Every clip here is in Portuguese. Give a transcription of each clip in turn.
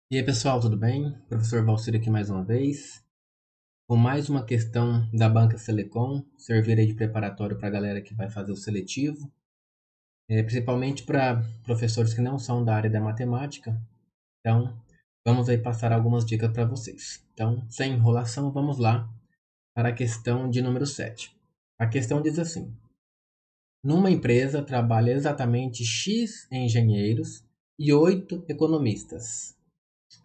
E aí pessoal, tudo bem? Professor Valcir aqui mais uma vez, com mais uma questão da Banca Selecom, servir aí de preparatório para a galera que vai fazer o seletivo, principalmente para professores que não são da área da matemática. Então, vamos aí passar algumas dicas para vocês. Então, sem enrolação, vamos lá para a questão de número 7. A questão diz assim: numa empresa trabalha exatamente X engenheiros e 8 economistas.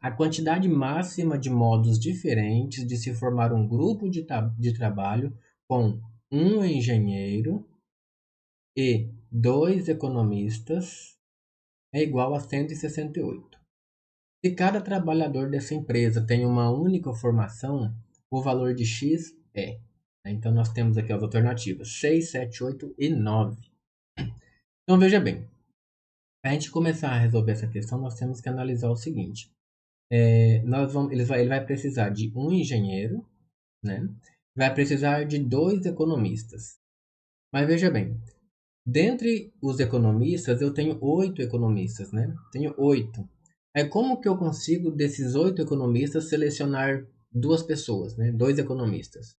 A quantidade máxima de modos diferentes de se formar um grupo de trabalho com um engenheiro e dois economistas é igual a 168. Se cada trabalhador dessa empresa tem uma única formação, o valor de x é. Então, nós temos aqui as alternativas 6, 7, 8 e 9. Então, veja bem, para a gente começar a resolver essa questão, nós temos que analisar o seguinte. Ele vai precisar de um engenheiro, né? Vai precisar de dois economistas. Mas veja bem, dentre os economistas, eu tenho 8 economistas, né? Tenho 8. Aí como que eu consigo, desses 8 economistas, selecionar duas pessoas, né? Dois economistas.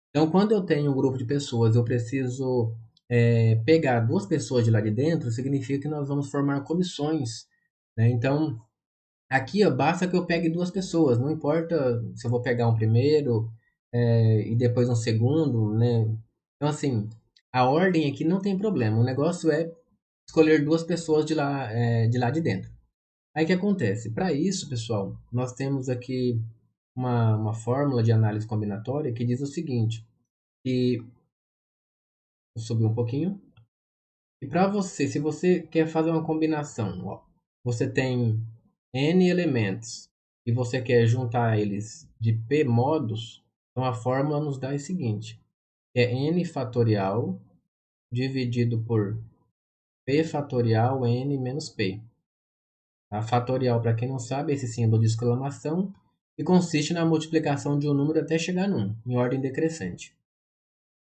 Então, quando eu tenho um grupo de pessoas, eu preciso pegar duas pessoas de lá de dentro, significa que nós vamos formar comissões, né? Então, aqui, ó, basta que eu pegue duas pessoas, não importa se eu vou pegar um primeiro e depois um segundo, né? Então, assim, a ordem aqui não tem problema. O negócio é escolher duas pessoas de lá de dentro. Aí o que acontece? Para isso, pessoal, nós temos aqui uma fórmula de análise combinatória que diz o seguinte, que vou subir um pouquinho. E para você, se você quer fazer uma combinação, ó, você tem N elementos e você quer juntar eles de P modos, então a fórmula nos dá o seguinte, é N fatorial dividido por P fatorial N menos P. A fatorial, para quem não sabe, é esse símbolo de exclamação e consiste na multiplicação de um número até chegar num, em ordem decrescente.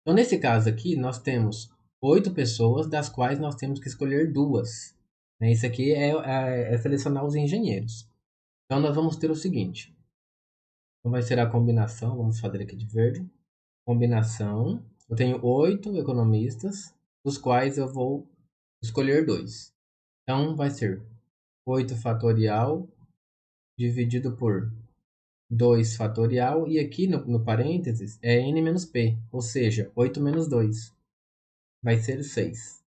Então, nesse caso aqui, nós temos 8 pessoas, das quais nós temos que escolher duas. Né? Isso aqui é selecionar os engenheiros. Então, nós vamos ter o seguinte. Então, vai ser a combinação, vamos fazer aqui de verde. Combinação, eu tenho 8 economistas, dos quais eu vou escolher dois. Então, vai ser 8 fatorial dividido por 2 fatorial, e aqui no parênteses é n menos p, ou seja, 8 menos 2. Vai ser 6.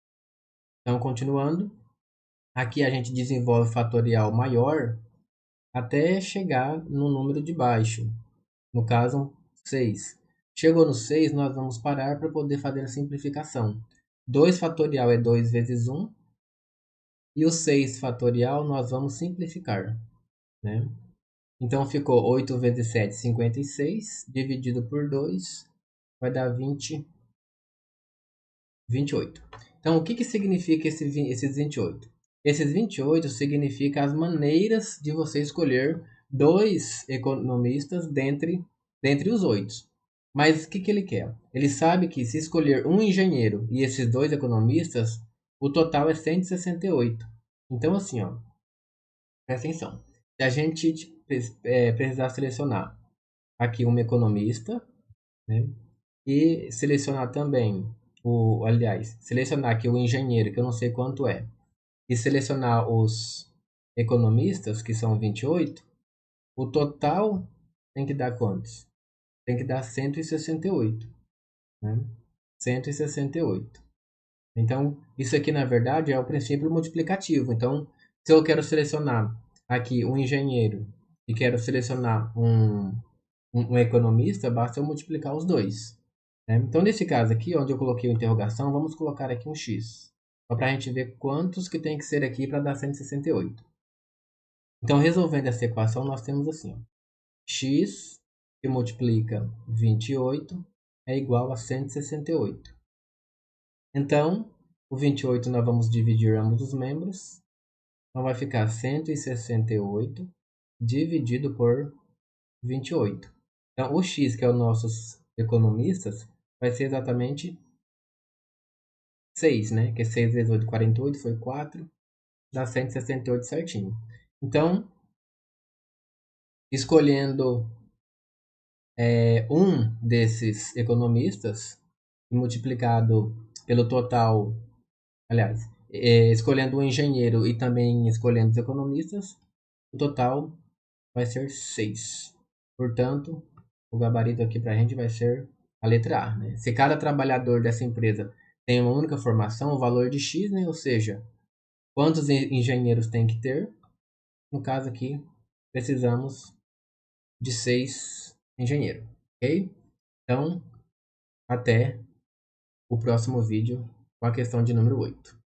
Então, continuando, aqui a gente desenvolve o fatorial maior até chegar no número de baixo, no caso 6. Chegou no 6, nós vamos parar para poder fazer a simplificação. 2 fatorial é 2 vezes 1, e o 6 fatorial nós vamos simplificar, né? Então ficou 8 vezes 7, 56, dividido por 2, vai dar 28. Então, o que, que significa esses 28? Esses 28 significa as maneiras de você escolher dois economistas dentre os 8. Mas o que, que ele quer? Ele sabe que se escolher um engenheiro e esses dois economistas, o total é 168. Então, assim, ó, presta atenção. Se a gente precisar selecionar aqui um economista, né? E selecionar também aliás, selecionar aqui o engenheiro, que eu não sei quanto é, e selecionar os economistas, que são 28, o total tem que dar quantos? Tem que dar 168, né? 168. Então, isso aqui na verdade é o princípio multiplicativo. Então, se eu quero selecionar aqui um engenheiro e quero selecionar um economista, basta eu multiplicar os dois. Né? Então, nesse caso aqui, onde eu coloquei a interrogação, vamos colocar aqui um x. Só para a gente ver quantos que tem que ser aqui para dar 168. Então, resolvendo essa equação, nós temos assim. Ó, x que multiplica 28 é igual a 168. Então, o 28 nós vamos dividir ambos os membros. Então, vai ficar 168 dividido por 28. Então, o x, que é os nossos economistas, vai ser exatamente 6, né? Que 6 vezes 8, 48, foi 4, dá 168 certinho. Então, escolhendo um desses economistas e multiplicado pelo total, aliás, escolhendo um engenheiro e também escolhendo os economistas, o total vai ser 6. Portanto, o gabarito aqui para a gente vai ser a letra A. Né? Se cada trabalhador dessa empresa tem uma única formação, o valor de X, né? Ou seja, quantos engenheiros tem que ter? No caso aqui, precisamos de 6 engenheiros. Ok? Então, até o próximo vídeo com a questão de número 8.